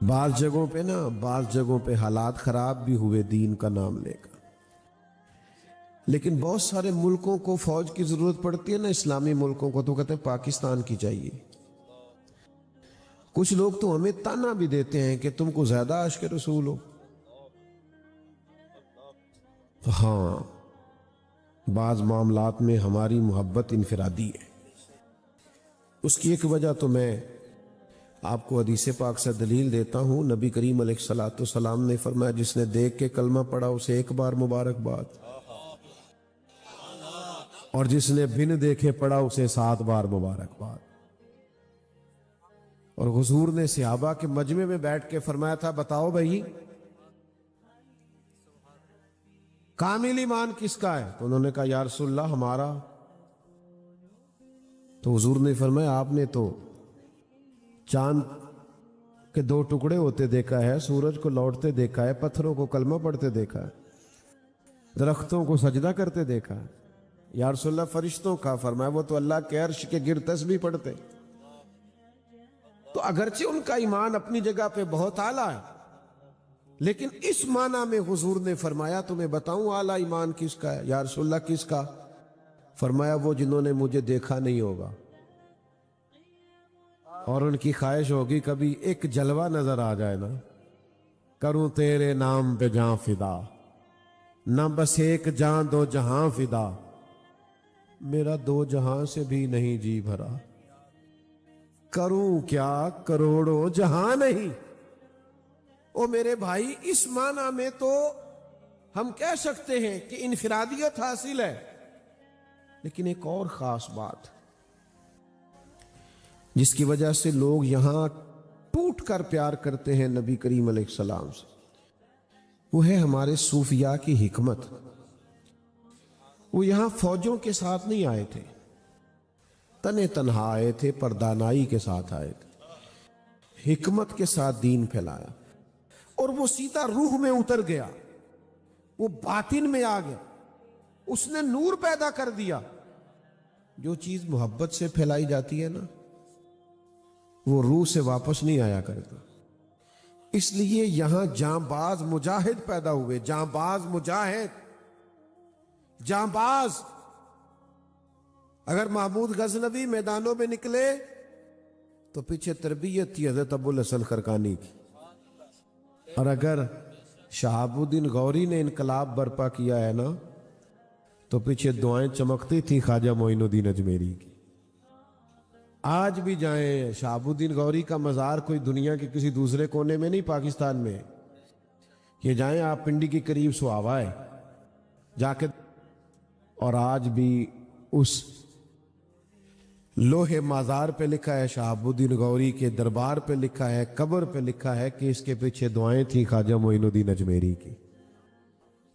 بعض جگہوں پہ حالات خراب بھی ہوئے دین کا نام لے کر، لیکن بہت سارے ملکوں کو فوج کی ضرورت پڑتی ہے نا، اسلامی ملکوں کو، تو کہتے ہیں پاکستان کی چاہیے۔ کچھ لوگ تو ہمیں تانا بھی دیتے ہیں کہ تم کو زیادہ عاشق رسول ہو۔ ہاں، بعض معاملات میں ہماری محبت انفرادی ہے۔ اس کی ایک وجہ تو میں آپ کو حدیث پاک سے دلیل دیتا ہوں۔ نبی کریم علیہ الصلوۃ والسلام نے فرمایا جس نے دیکھ کے کلمہ پڑھا اسے ایک بار مبارکباد، اور جس نے بن دیکھے پڑھا اسے 7 بار مبارکباد۔ اور حضور نے صحابہ کے مجمع میں بیٹھ کے فرمایا تھا بتاؤ بھائی کامل ایمان کس کا ہے؟ تو انہوں نے کہا یا رسول اللہ ہمارا۔ تو حضور نے فرمایا آپ نے تو چاند کے 2 ٹکڑے ہوتے دیکھا ہے، سورج کو لوٹتے دیکھا ہے، پتھروں کو کلمہ پڑھتے دیکھا ہے، درختوں کو سجدہ کرتے دیکھا ہے۔ یا رسول اللہ فرشتوں کا؟ فرمایا وہ تو اللہ کے عرش کے گرد تسبیح پڑھتے۔ تو اگرچہ ان کا ایمان اپنی جگہ پہ بہت اعلیٰ ہے، لیکن اس معنی میں حضور نے فرمایا تمہیں بتاؤں اعلیٰ ایمان کس کا ہے؟ یا رسول اللہ کس کا؟ فرمایا وہ جنہوں نے مجھے دیکھا نہیں ہوگا اور ان کی خواہش ہوگی کبھی ایک جلوہ نظر آ جائے نا، کروں تیرے نام پہ جاں فدا، نہ بس ایک جاں 2 جہاں فدا، میرا 2 جہاں سے بھی نہیں جی بھرا، کروں کیا کروڑوں جہاں نہیں۔ او میرے بھائی اس معنی میں تو ہم کہہ سکتے ہیں کہ انفرادیت حاصل ہے، لیکن ایک اور خاص بات جس کی وجہ سے لوگ یہاں ٹوٹ کر پیار کرتے ہیں نبی کریم علیہ السلام سے، وہ ہے ہمارے صوفیاء کی حکمت۔ وہ یہاں فوجوں کے ساتھ نہیں آئے تھے، تنے تنہا آئے تھے، پردانائی کے ساتھ آئے تھے، حکمت کے ساتھ دین پھیلایا، اور وہ سیدھا روح میں اتر گیا، وہ باطن میں آ گیا، اس نے نور پیدا کر دیا۔ جو چیز محبت سے پھیلائی جاتی ہے نا وہ روح سے واپس نہیں آیا کرتا۔ اس لیے یہاں جاں باز مجاہد پیدا ہوئے، جاں باز مجاہد، جاں باز۔ اگر محمود غزنوی میدانوں میں نکلے تو پیچھے تربیت تھی حضرت ابوالحسن خرقانی کی، اور اگر شہاب الدین غوری نے انقلاب برپا کیا ہے نا تو پیچھے دعائیں چمکتی تھی خواجہ معین الدین اجمیری کی۔ آج بھی جائیں شہاب الدین غوری کا مزار کوئی دنیا کے کسی دوسرے کونے میں نہیں، پاکستان میں، یہ جائیں آپ پنڈی کے قریب سہاوا ہے جا کے، اور آج بھی اس لوہے مزار پہ لکھا ہے شہاب الدین غوری کے دربار پہ لکھا ہے، قبر پہ لکھا ہے کہ اس کے پیچھے دعائیں تھیں خواجہ معین الدین اجمیری کی۔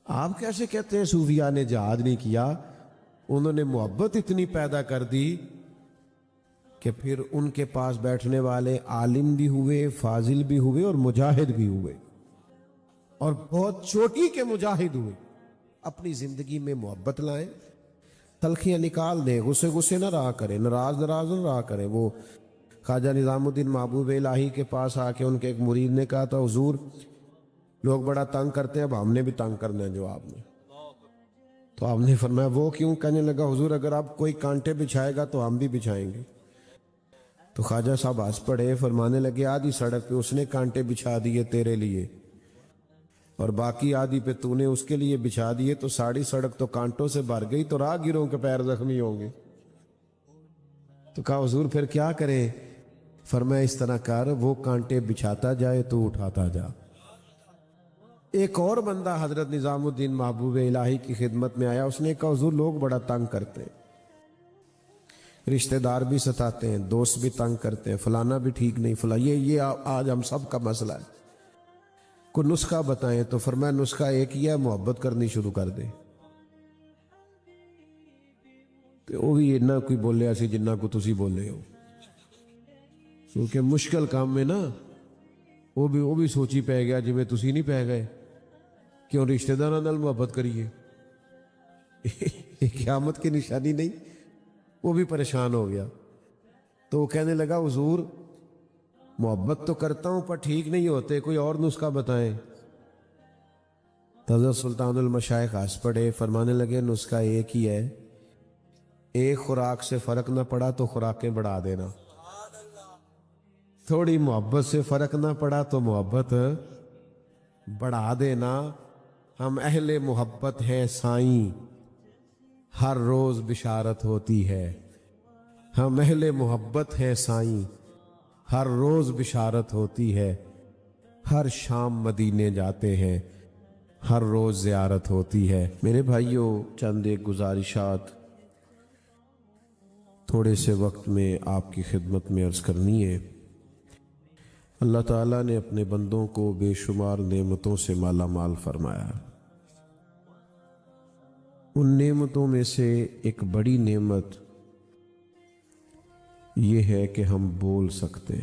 آپ کیسے کہتے ہیں صوفیاء نے جہاد نہیں کیا؟ انہوں نے محبت اتنی پیدا کر دی کہ پھر ان کے پاس بیٹھنے والے عالم بھی ہوئے، فاضل بھی ہوئے، اور مجاہد بھی ہوئے، اور بہت چوٹی کے مجاہد ہوئے۔ اپنی زندگی میں محبت لائیں، تلخیاں نکال دیں، غصے نہ رہا کریں، ناراض نہ رہا کریں۔ وہ خواجہ نظام الدین محبوب الہی کے پاس آ کے ان کے ایک مرید نے کہا تھا حضور لوگ بڑا تنگ کرتے ہیں، اب ہم نے بھی تنگ کرنا ہے جواب میں۔ تو آپ نے فرمایا وہ کیوں؟ کہنے لگا حضور اگر آپ کوئی کانٹے بچھائے گا تو ہم بھی بچھائیں گے۔ تو خواجہ صاحب ہنس پڑے، فرمانے لگے آدھی سڑک پہ اس نے کانٹے بچھا دیے تیرے لیے اور باقی آدھی پہ تو نے اس کے لیے بچھا دیے، تو ساڑھی سڑک تو کانٹوں سے بھر گئی، تو راہ گیروں کے پیر زخمی ہوں گے۔ تو کہا حضور پھر کیا کریں؟ فرمایا اس طرح کر، وہ کانٹے بچھاتا جائے تو اٹھاتا جا۔ ایک اور بندہ حضرت نظام الدین محبوب الہی کی خدمت میں آیا، اس نے کہا حضور لوگ بڑا تنگ کرتے ہیں، رشتہ دار بھی ستاتے ہیں، دوست بھی تنگ کرتے ہیں، فلانا بھی ٹھیک نہیں، فلانا یہ آج ہم سب کا مسئلہ ہے، کوئی نسخہ بتائیں۔ تو فرمایا نسخہ ایک ہی ہے، محبت کرنی شروع کر دے۔ تو وہ بھی اتنا کوئی بولے ایسی جنہ کو تسی بولے ہو، کیونکہ مشکل کام میں نا وہ بھی سوچی پہ گیا جی میں تسی نہیں پہ گئے، کیوں رشتہ داراں نال محبت کریے، قیامت کی نشانی نہیں؟ وہ بھی پریشان ہو گیا۔ تو وہ کہنے لگا حضور मोहब्बत तो करता हूं पर ठीक नहीं होते, कोई और नुस्खा बताएं। हज़रत सुल्तानुल मशाइख हंस पड़े, फरमाने लगे नुस्खा एक ही है, एक खुराक से फर्क ना पड़ा तो खुराकें बढ़ा देना। थोड़ी मोहब्बत से फर्क ना पड़ा तो मोहब्बत बढ़ा देना। हम अहले मोहब्बत हैं साईं, हर रोज बिशारत होती है। हम अहले मोहब्बत हैं साईं, हर रोज बिशारत होती है। हर शाम मदीने जाते हैं, हर रोज ज़ियारत होती है। मेरे भाइयों, चंद एक गुजारिशात थोड़े से वक्त में आपकी खिदमत में अर्ज करनी है। अल्लाह ताला ने अपने बंदों को बेशुमार नेमतों से माला माल फरमाया। उन नेमतों में से एक बड़ी नेमत ये है कि हम बोल सकते,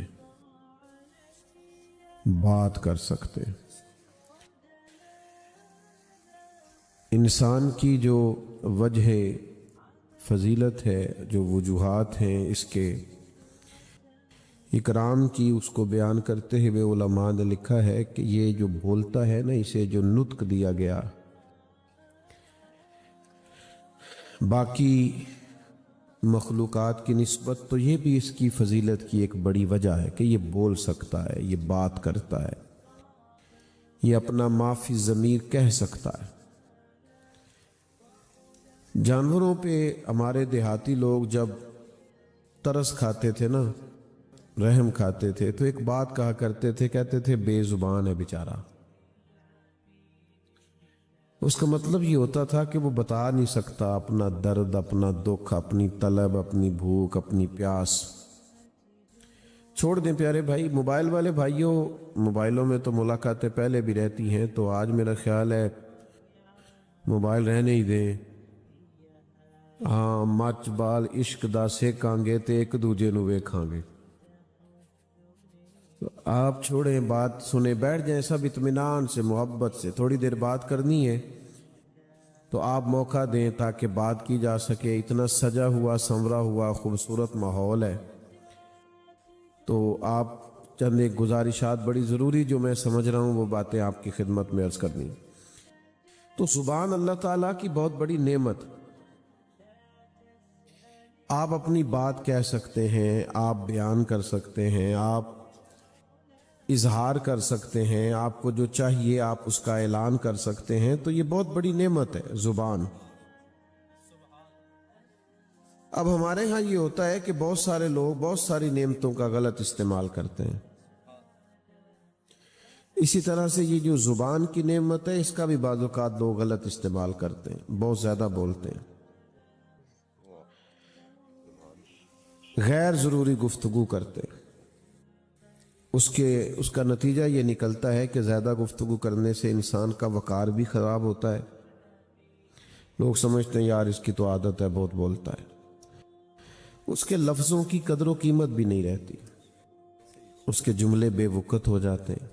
बात कर सकते। इंसान की जो वजह फजीलत है, जो वजूहात हैं इसके इकराम की, उसको बयान करते हुए उलमा ने लिखा है कि ये जो बोलता है ना, इसे जो नुत्क दिया गया, बाकी मखलूक़ात की निस्बत, तो ये भी इसकी फजीलत की एक बड़ी वजह है कि ये बोल सकता है, ये बात करता है, ये अपना माफी ज़मीर कह सकता है। जानवरों पे हमारे देहाती लोग जब तरस खाते थे ना, रहम खाते थे, तो एक बात कहा करते थे, कहते थे बेजुबान है बेचारा। उसका मतलब ये होता था कि वो बता नहीं सकता अपना दर्द, अपना दुख, अपनी तलब, अपनी भूख, अपनी प्यास। छोड़ दें प्यारे भाई, मोबाइल वाले भाइयों, मोबाइलों में तो मुलाकातें पहले भी रहती हैं, तो आज मेरा ख्याल है मोबाइल रहने ही दें। हाँ, मच बाल इश्क दा सेकांगे ते एक दूजे नू वेखांगे। तो आप छोड़ें, बात सुने बैठ जाएं सब इत्मीनान से, मोहब्बत से। थोड़ी देर बात करनी है तो आप मौका दें ताकि बात की जा सके। इतना सजा हुआ संवरा हुआ खूबसूरत माहौल है, तो आप चंद एक गुजारिशात बड़ी ज़रूरी जो मैं समझ रहा हूँ वो बातें आपकी खिदमत में अर्ज़ करनी। तो सुभान अल्लाह ताला की बहुत बड़ी नेमत, आप अपनी बात कह सकते हैं, आप बयान कर सकते हैं, आप इजहार कर सकते हैं, आपको जो चाहिए आप उसका ऐलान कर सकते हैं। तो ये बहुत बड़ी नेमत है ज़ुबान। अब हमारे यहाँ ये होता है कि बहुत सारे लोग बहुत सारी नेमतों का गलत इस्तेमाल करते हैं। इसी तरह से ये जो ज़ुबान की नेमत है, इसका भी बाज़ औक़ात लोग गलत इस्तेमाल करते हैं, बहुत ज़्यादा बोलते हैं, गैर ज़रूरी गुफ्तगू करते हैं। उसका नतीजा ये निकलता है कि ज़्यादा गुफ्तगू करने से इंसान का वक़ार भी ख़राब होता है। लोग समझते हैं यार इसकी तो आदत है, बहुत बोलता है। उसके लफ्ज़ों की कदर व कीमत भी नहीं रहती, उसके जुमले बेवक़्त हो जाते हैं,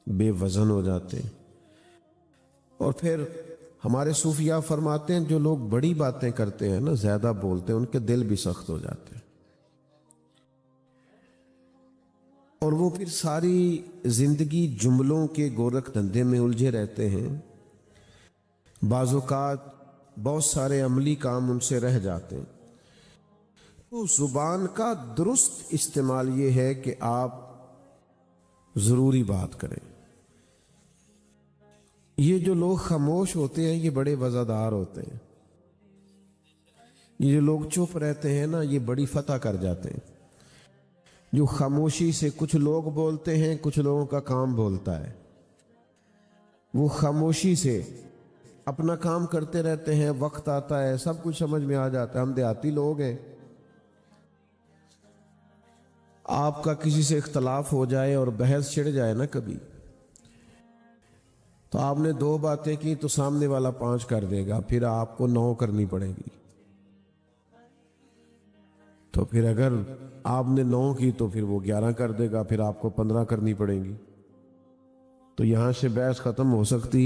बेवज़न हो जाते हैं। और फिर हमारे सूफिया फरमाते हैं जो लोग बड़ी बातें करते हैं ना, ज़्यादा बोलते हैं, उनके दिल भी सख्त हो जाते हैं और वो फिर सारी जिंदगी जुमलों के गोरख धंधे में उलझे रहते हैं। बाज़ौक़ात बहुत सारे अमली काम उनसे रह जाते हैं। तो ज़ुबान का दुरुस्त इस्तेमाल ये है कि आप ज़रूरी बात करें। ये जो लोग खामोश होते हैं ये बड़े वज़ादार होते हैं। ये जो लोग चुप रहते हैं ना, ये बड़ी फतह कर जाते हैं। जो खामोशी से कुछ लोग बोलते हैं, कुछ लोगों का काम बोलता है, वो खामोशी से अपना काम करते रहते हैं। वक्त आता है सब कुछ समझ में आ जाता है। हम देहाती लोग हैं, आपका किसी से इख्तलाफ हो जाए और बहस छिड़ जाए ना कभी, तो आपने 2 बातें की तो सामने वाला 5 कर देगा, फिर आपको 9 करनी पड़ेगी। तो फिर अगर आपने 9 की तो फिर वो 11 कर देगा, फिर आपको 15 करनी पड़ेगी। तो यहां से बहस खत्म हो सकती,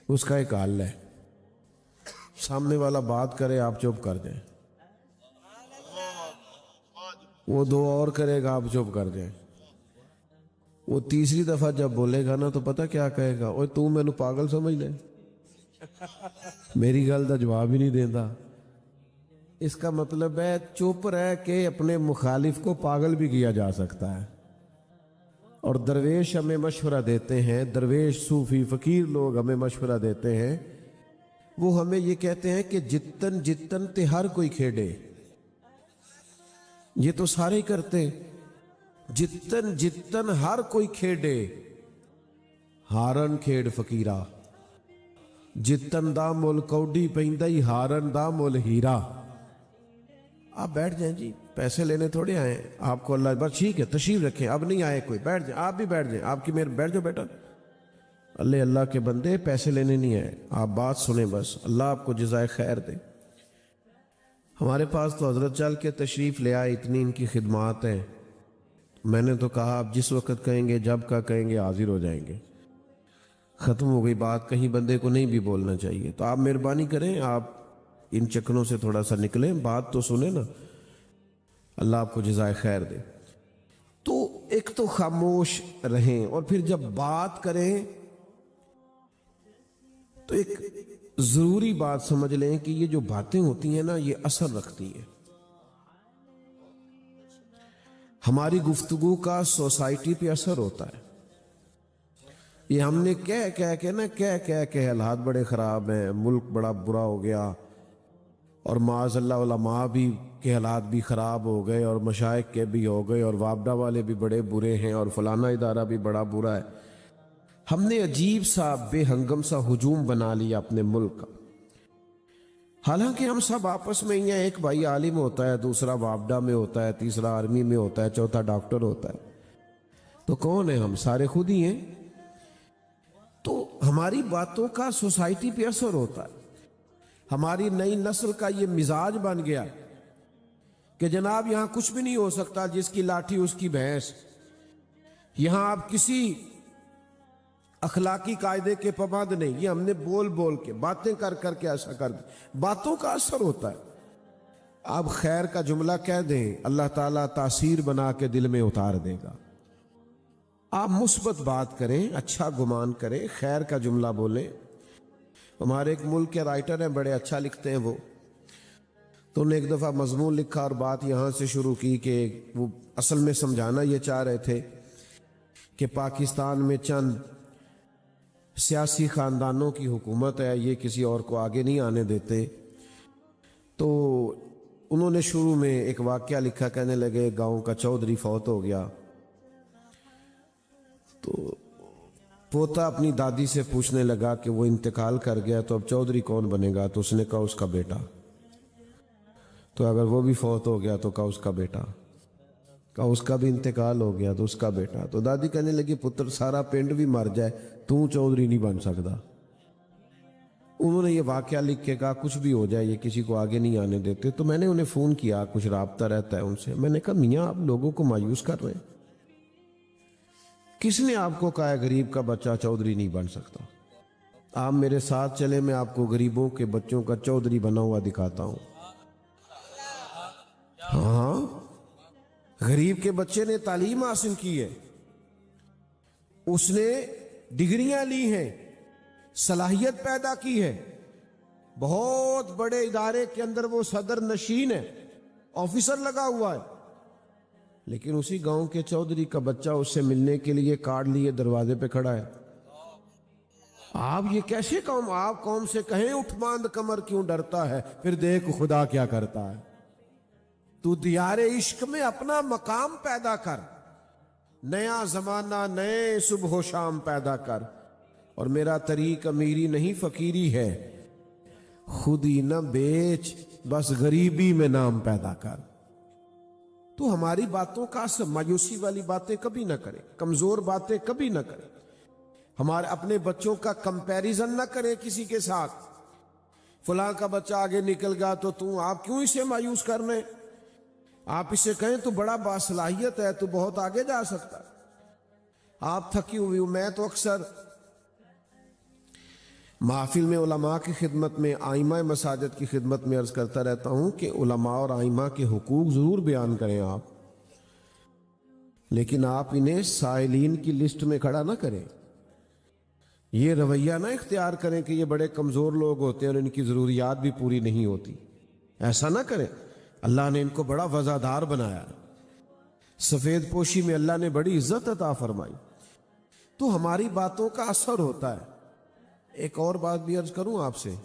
उसका एक हल है, सामने वाला बात करे आप चुप कर दें, वो 2 और करेगा आप चुप कर दें। وہ تیسری دفعہ جب بولے گا نا تو پتہ کیا کہے گا، اوے تو مینوں پاگل سمجھ لے، میری گل دا جواب ہی نہیں دیندا۔ اس کا مطلب ہے چپ رہ کے اپنے مخالف کو پاگل بھی کیا جا سکتا ہے۔ اور درویش ہمیں مشورہ دیتے ہیں، درویش صوفی فقیر لوگ ہمیں مشورہ دیتے ہیں، وہ ہمیں یہ کہتے ہیں کہ جتن جتن تے ہر کوئی کھیڑے، یہ تو سارے ہی کرتے، جتن جتن ہر کوئی کھیڑے ہارن کھیڑ فقیرہ، جتن دا مول کوڈی پیندائی ہارن دا مول ہیرا۔ آپ بیٹھ جائیں جی، پیسے لینے تھوڑے آئے آپ کو، اللہ بس ٹھیک ہے تشریف رکھیں، اب نہیں آئے کوئی، بیٹھ جائیں، آپ بھی بیٹھ جائیں، آپ کی میرے بیٹھ جاؤ بیٹا۔ اللہ کے بندے پیسے لینے نہیں آئے، آپ بات سنیں بس، اللہ آپ کو جزائے خیر دے۔ ہمارے پاس تو حضرت چل کے تشریف لے آئے، اتنی ان کی خدمات ہیں، میں نے تو کہا آپ جس وقت کہیں گے، جب کا کہیں گے حاضر ہو جائیں گے۔ ختم ہو گئی بات، کہیں بندے کو نہیں بھی بولنا چاہیے، تو آپ مہربانی کریں، آپ ان چکروں سے تھوڑا سا نکلیں، بات تو سنیں نا، اللہ آپ کو جزائے خیر دے۔ تو ایک تو خاموش رہیں، اور پھر جب بات کریں تو ایک ضروری بات سمجھ لیں کہ یہ جو باتیں ہوتی ہیں نا، یہ اثر رکھتی ہیں۔ ہماری گفتگو کا سوسائٹی پہ اثر ہوتا ہے۔ یہ ہم نے کہہ کے حالات بڑے خراب ہیں، ملک بڑا برا ہو گیا، اور معاذ اللہ علماء بھی کے حالات بھی خراب ہو گئے، اور مشائخ کے بھی ہو گئے، اور وابڈا والے بھی بڑے برے ہیں، اور فلانا ادارہ بھی بڑا برا ہے۔ ہم نے عجیب سا بے ہنگم سا ہجوم بنا لیا اپنے ملک کا، حالانکہ ہم سب آپس میں ہی ہیں، ایک بھائی عالم ہوتا ہے، دوسرا وابڈا میں ہوتا ہے، تیسرا آرمی میں ہوتا ہے، چوتھا ڈاکٹر ہوتا ہے، تو کون ہیں ہم؟ سارے خود ہی ہیں۔ تو ہماری باتوں کا سوسائٹی پہ اثر ہوتا ہے۔ ہماری نئی نسل کا یہ مزاج بن گیا کہ جناب یہاں کچھ بھی نہیں ہو سکتا، جس کی لاٹھی اس کی بھینس، یہاں آپ کسی اخلاقی قاعدے کے پابند نہیں، یہ ہم نے بول بول کے باتیں کر کر کے ایسا کر دیں، باتوں کا اثر ہوتا ہے۔ آپ خیر کا جملہ کہہ دیں، اللہ تعالیٰ تاثیر بنا کے دل میں اتار دے گا۔ آپ مثبت بات کریں، اچھا گمان کریں، خیر کا جملہ بولیں۔ ہمارے ایک ملک کے رائٹر ہیں، بڑے اچھا لکھتے ہیں وہ، تو انہوں نے ایک دفعہ مضمون لکھا اور بات یہاں سے شروع کی کہ وہ اصل میں سمجھانا یہ چاہ رہے تھے کہ پاکستان میں چند سیاسی خاندانوں کی حکومت ہے، یہ کسی اور کو آگے نہیں آنے دیتے۔ تو انہوں نے شروع میں ایک واقعہ لکھا، کہنے لگے گاؤں کا چودھری فوت ہو گیا، تو پوتا اپنی دادی سے پوچھنے لگا کہ وہ انتقال کر گیا تو اب چودھری کون بنے گا؟ تو اس نے کہا اس کا بیٹا۔ تو اگر وہ بھی فوت ہو گیا تو کہا اس کا بیٹا، کہا اس کا بھی انتقال ہو گیا تو اس کا بیٹا۔ تو دادی کہنے لگی پتر سارا پنڈ بھی مر جائے تو چودھری نہیں بن سکتا۔ انہوں نے یہ واقعہ لکھ کے کہا کچھ بھی ہو جائے یہ کسی کو آگے نہیں آنے دیتے۔ تو میں نے انہیں فون کیا، کچھ رابطہ رہتا ہے ان سے، میں نے کہا میاں آپ لوگوں کو مایوس کر رہے ہیں، کس نے آپ کو کہا ہے غریب کا بچہ چودھری نہیں بن سکتا؟ آپ میرے ساتھ چلے، میں آپ کو غریبوں کے بچوں کا چودھری بنا ہوا دکھاتا ہوں۔ ہاں، غریب کے بچے نے تعلیم حاصل کی ہے، اس نے ڈگریاں لی ہیں، صلاحیت پیدا کی ہے، بہت بڑے ادارے کے اندر وہ صدر نشین ہے، آفیسر لگا ہوا ہے، لیکن اسی گاؤں کے چودھری کا بچہ اس سے ملنے کے لیے کارڈ لیے دروازے پہ کھڑا ہے۔ آپ یہ کیسے قوم، آپ قوم سے کہیں اٹھ باندھ کمر کیوں ڈرتا ہے، پھر دیکھ خدا کیا کرتا ہے۔ تو دیار عشق میں اپنا مقام پیدا کر، نیا زمانہ نئے صبح و شام پیدا کر، اور میرا طریق امیری نہیں فقیری ہے، خود ہی نہ بیچ بس غریبی میں نام پیدا کر۔ تو ہماری باتوں کا مایوسی والی باتیں کبھی نہ کریں، کمزور باتیں کبھی نہ کریں، ہمارے اپنے بچوں کا کمپیریزن نہ کریں کسی کے ساتھ، فلاں کا بچہ آگے نکل گیا تو آپ کیوں اسے مایوس کر رہے ہیں؟ آپ اسے کہیں تو بڑا باصلاحیت ہے، تو بہت آگے جا سکتا ہے، آپ تھکی ہوئی ہو۔ میں تو اکثر محافل میں علماء کی خدمت میں، آئمہ مساجد کی خدمت میں عرض کرتا رہتا ہوں کہ علماء اور آئمہ کے حقوق ضرور بیان کریں آپ، लेकिन आप इन्हें साइलीन की लिस्ट में खड़ा ना करें। ये रवैया ना इख्तियार करें कि ये बड़े कमज़ोर लोग होते हैं और इनकी ज़रूरियात भी पूरी नहीं होती। ऐसा ना करें। अल्लाह ने इनको बड़ा वज़ादार बनाया, सफ़ेद पोशी में अल्लाह ने बड़ी इज्जत अता फरमाई, तो हमारी बातों का असर होता है। एक और बात भी अर्ज करूं आपसे,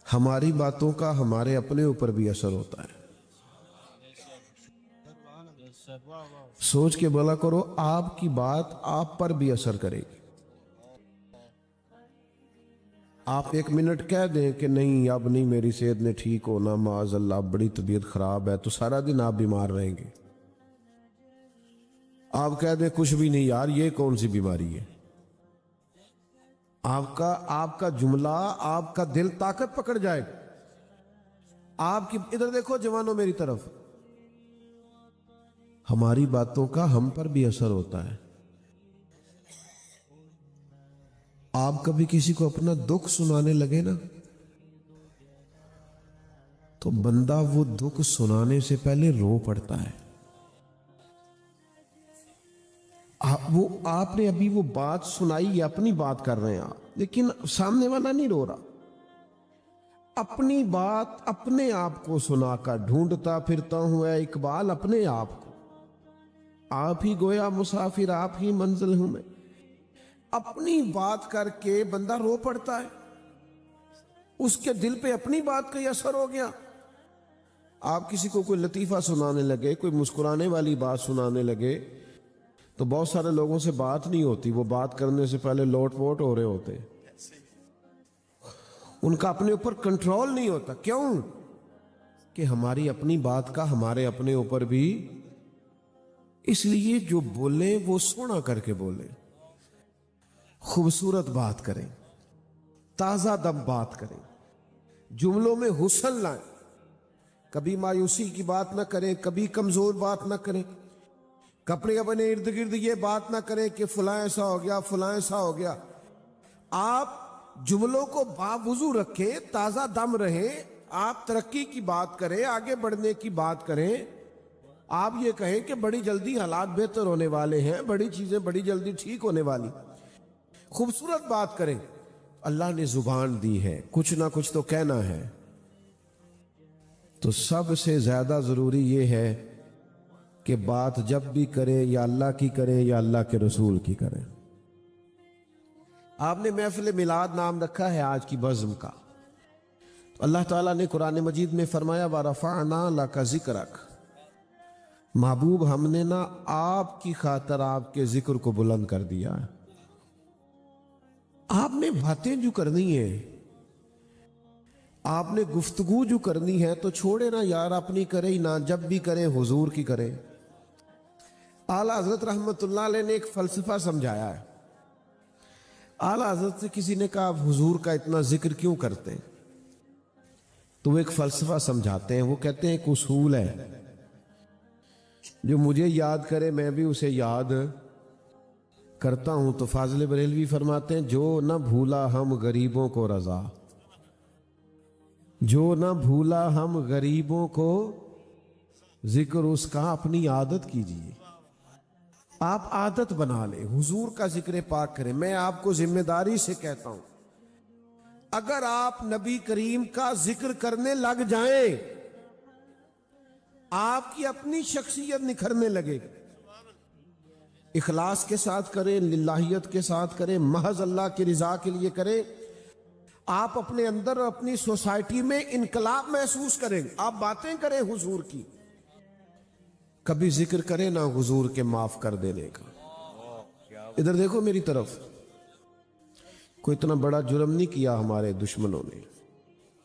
हमारी बातों का हमारे अपने ऊपर भी असर होता है। सोच के बोला करो, आपकी बात आप पर भी असर करेगी। आप एक मिनट कह दें कि नहीं अब नहीं मेरी सेहत ने ठीक होना, माज़अल्लाह बड़ी तबीयत खराब है, तो सारा दिन आप बीमार रहेंगे। आप कह दें कुछ भी नहीं यार, ये कौन सी बीमारी है, आपका जुमला, आपका दिल ताकत पकड़ जाएगा। आपकी इधर देखो जवानों मेरी तरफ, हमारी बातों का हम पर भी असर होता है। आप कभी किसी को अपना दुख सुनाने लगे ना, तो बंदा वो दुख सुनाने से पहले रो पड़ता है। आपने अभी वो बात सुनाई, अपनी बात कर रहे हैं आप, लेकिन सामने वाला नहीं रो रहा। अपनी बात अपने आप को सुनाकर ढूंढता फिरता हूं ऐ इकबाल अपने आप को, आप ही गोया मुसाफिर आप ही मंजिल हूं मैं। अपनी बात करके बंदा रो पड़ता है, उसके दिल पे अपनी बात का असर हो गया। आप किसी को कोई लतीफा सुनाने लगे, कोई मुस्कुराने वाली बात सुनाने लगे, तो बहुत सारे लोगों से बात नहीं होती, वो बात करने से पहले लोट पोट हो रहे होते, उनका अपने ऊपर कंट्रोल नहीं होता। क्यों? कि हमारी अपनी बात का हमारे अपने ऊपर भी, इसलिए जो बोले वो सोना करके बोले, खूबसूरत बात करें, ताजा दम बात करें, जुमलों में हुस्न लाएं, कभी मायूसी की बात ना करें, कभी कमजोर बात ना करें, कपड़े अपने इर्द गिर्द ये बात ना करें कि फलां ऐसा हो गया, फलां ऐसा हो गया। आप जुमलों को बावजू रखें, ताजा दम रहें, आप तरक्की की बात करें, आगे बढ़ने की बात करें। आप ये कहें कि बड़ी जल्दी हालात बेहतर होने वाले हैं, बड़ी चीजें बड़ी जल्दी ठीक होने वाली, खूबसूरत बात करें। अल्लाह ने जुबान दी है, कुछ ना कुछ तो कहना है। तो सबसे ज्यादा जरूरी ये है कि बात जब भी करें या अल्लाह की करें या अल्लाह के रसूल की करें। आपने महफिल मिलाद नाम रखा है आज की बज़्म का, तो अल्लाह ताला ने कुरान मजीद में फरमाया वरफ़अना लका ज़िक्रक, महबूब हमने ना आपकी खातर आपके जिक्र को बुलंद कर दिया है। आपने बातें जो करनी है, आपने गुफ्तगू जो करनी है, तो छोड़े ना यार, अपनी करे ही ना, जब भी करे हुजूर की करे। आला हजरत रहमतुल्लाह अलैह ने एक फलसफा समझाया है। आला हजरत से किसी ने कहा हुजूर का इतना जिक्र क्यों करते हैं, तो वो एक फलसफा समझाते हैं। वो कहते हैं एक उसूल है, जो मुझे याद करे मैं भी उसे याद करता हूं। तो फाजिल बरेलवी फरमाते हैं जो न भूला हम गरीबों को रजा, जो न भूला हम गरीबों को जिक्र उसका अपनी आदत कीजिए। आप आदत बना ले, हुजूर का जिक्र पाक करें। मैं आपको जिम्मेदारी से कहता हूं, अगर आप नबी करीम का जिक्र करने लग जाएं, आपकी अपनी शख्सियत निखरने लगेगी। इखलास के साथ करें, लिल्लाहियत के साथ करें, महज अल्लाह की रिजा के लिए करें। आप अपने अंदर और अपनी सोसाइटी में इनकलाब महसूस करेंगे। आप बातें करें हुजूर की, कभी जिक्र करें ना हुजूर के माफ कर देने का। इधर देखो मेरी तरफ, कोई इतना बड़ा जुर्म नहीं किया हमारे दुश्मनों ने,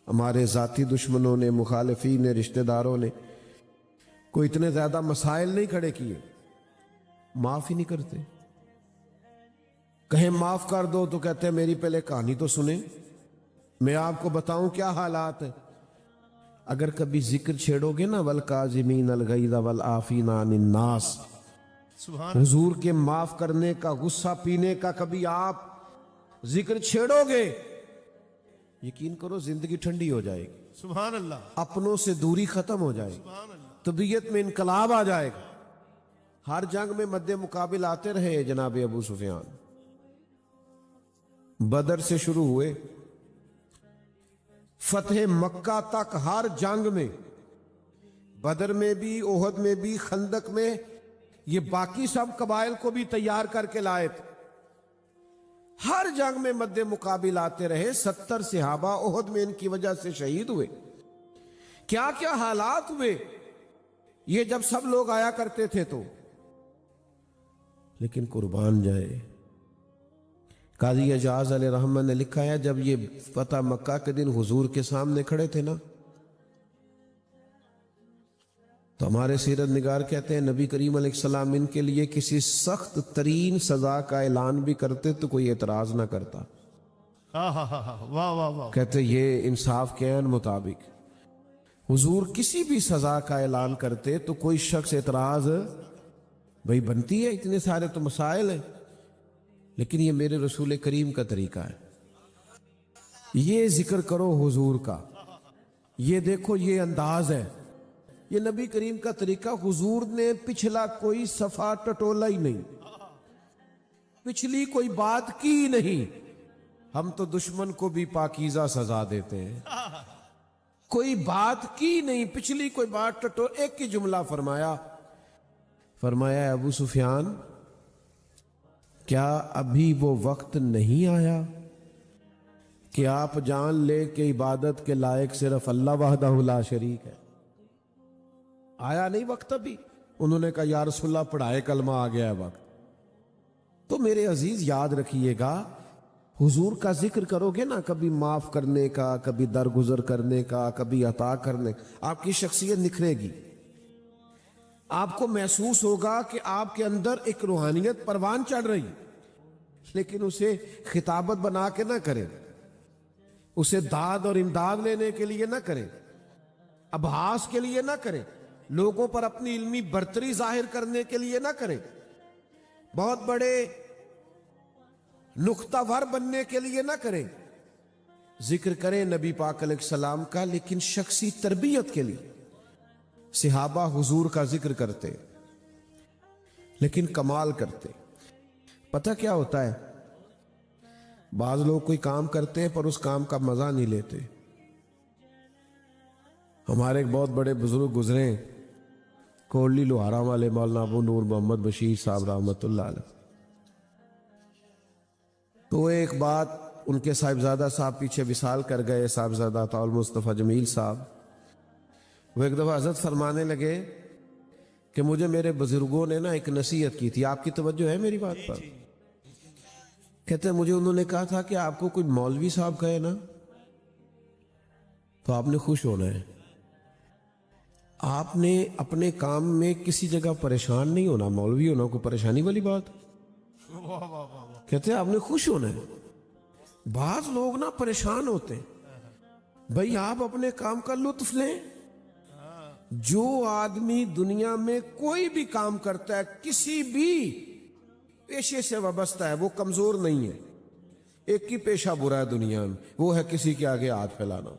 हमारे जाती दुश्मनों ने, मुखालिफीन ने, रिश्तेदारों ने, कोई इतने ज्यादा मसाइल नहीं खड़े किए, माफ ही नहीं करते। कहें माफ कर दो तो कहते हैं मेरी पहले कहानी तो सुने, मैं आपको बताऊं क्या हालात है। अगर कभी जिक्र छेड़ोगे ना, वल काज़िमीन अल गैज़ वल आफ़ीना अनिन नास, हुजूर के माफ करने का, गुस्सा पीने का कभी आप जिक्र छेड़ोगे, यकीन करो जिंदगी ठंडी हो जाएगी। सुभान अल्लाह। अपनों से दूरी खत्म हो जाएगी। सुभान अल्लाह। तबीयत में इनकलाब आ जाएगा। हर जंग में मद्दे मुकाबिल आते रहे जनाब अबू सुफियान। बदर से शुरू हुए फतेह मक्का तक हर जंग में, बदर में भी, ओहद में भी, खंदक में, ये बाकी सब कबाइल को भी तैयार करके लाए थे। हर जंग में मद्दे मुकाबिल आते रहे। 70 सहाबा ओहद में इनकी वजह से शहीद हुए। क्या क्या हालात हुए ये जब सब लोग आया करते थे तो, लेकिन कुर्बान जाए। काजी एजाज अलैहि रहमत ने लिखा है, जब ये फतह मक्का के दिन हुजूर के सामने खड़े थे ना, तो हमारे सीरत निगार कहते हैं नबी करीम अलैहिस्सलाम इनके लिए किसी सख्त तरीन सजा का ऐलान भी करते तो कोई एतराज ना करता। वाह वाह वाह। कहते ये इंसाफ के ऐन मुताबिक हुजूर किसी भी सजा का ऐलान करते तो कोई शख्स एतराज भाई बनती है, इतने सारे तो मसाइल हैं, लेकिन ये मेरे रसूल करीम का तरीका है। ये जिक्र करो हुजूर का, ये देखो ये अंदाज है, ये नबी करीम का तरीका। हुजूर ने पिछला कोई सफा टटोला ही नहीं, पिछली कोई बात की नहीं। हम तो दुश्मन को भी पाकीज़ा सजा देते हैं। कोई बात की नहीं, पिछली कोई बात एक ही जुमला फरमाया अबू सुफियान, क्या अभी वो वक्त नहीं आया कि आप जान ले कि इबादत के लायक सिर्फ अल्लाह वहदहु ला शरीक है? आया नहीं वक्त अभी? उन्होंने कहा या रसूलल्लाह पढ़ाए कलमा, आ गया है वक्त। तो मेरे अजीज याद रखिएगा, हुजूर का जिक्र करोगे ना, कभी माफ करने का, कभी दरगुजर करने का, कभी अता करने, आपकी शख्सियत निखरेगी। आपको महसूस होगा कि आपके अंदर एक रूहानियत परवान चढ़ रही, लेकिन उसे खिताबत बना के ना करें, उसे दाद और इमदाद लेने के लिए ना करें, अभास के लिए ना करें, लोगों पर अपनी इल्मी बर्तरी जाहिर करने के लिए ना करें, बहुत बड़े नुक्तावर बनने के लिए ना करें। जिक्र करें नबी पाक अलैहिस्सलाम का, लेकिन शख्सी तरबियत के लिए। सहाबा हुजूर का जिक्र करते, लेकिन कमाल करते। पता क्या होता है, बाज लोग कोई काम करते हैं पर उस काम का मजा नहीं लेते। हमारे एक बहुत बड़े बुजुर्ग गुजरे, कोहली लोहारा वाले मौलाना अबू नूर मोहम्मद बशीर साहब रहमतुल्लाह अलैह। तो एक बात, उनके साहिबजादा साहब पीछे विसाल कर गए, साहिबजादा ताउल मुस्तफ़ा जमील साहब। वो एक दफ़ा हज़रत फरमाने लगे कि मुझे मेरे बुजुर्गों ने ना एक नसीहत की थी, आपकी तवज्जो है मेरी बात पर? कहते हैं मुझे उन्होंने कहा था कि आपको कोई मौलवी साहब कहे ना तो आपने खुश होना है, आपने अपने काम में किसी जगह परेशान नहीं होना। मौलवी होना कोई परेशानी वाली बात? कहते हैं आपने खुश होना है। बाज लोग ना परेशान होते हैं, भाई आप अपने काम का लुत्फ लें। जो आदमी दुनिया में कोई भी काम करता है, किसी भी पेशे से वाबस्ता है, वो कमजोर नहीं है। एक ही पेशा बुरा है दुनिया में, वो है किसी के आगे हाथ फैलाना।